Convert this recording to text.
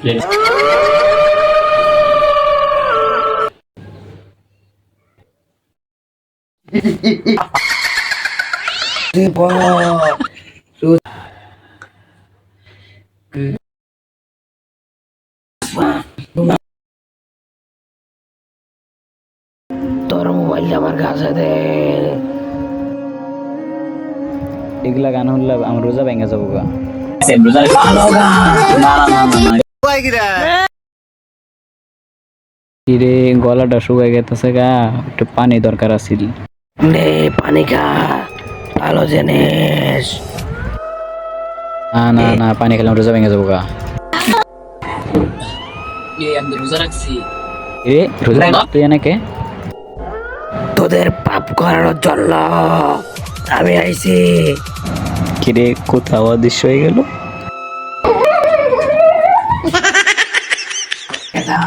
তোর মোবাইল আমার কাছে দে। এগুলা গান শুনলে আমার রোজা ভেঙে যাবো গা। কিরে গলাটা শুকাই গেছে গা, একটু পানি দরকার আছিল। নে পানি খা, ভালো জিনিস। না না না, পানি খেলাম রোজা ভেঙে যাবো গা। আমি রোজা রাখছি। এ রোজা তুই এনেকে তোদের পাপ করানোর জন্য আমি আইছি। কিরে কোথাও অদৃশ্য হয়ে গেল। এটা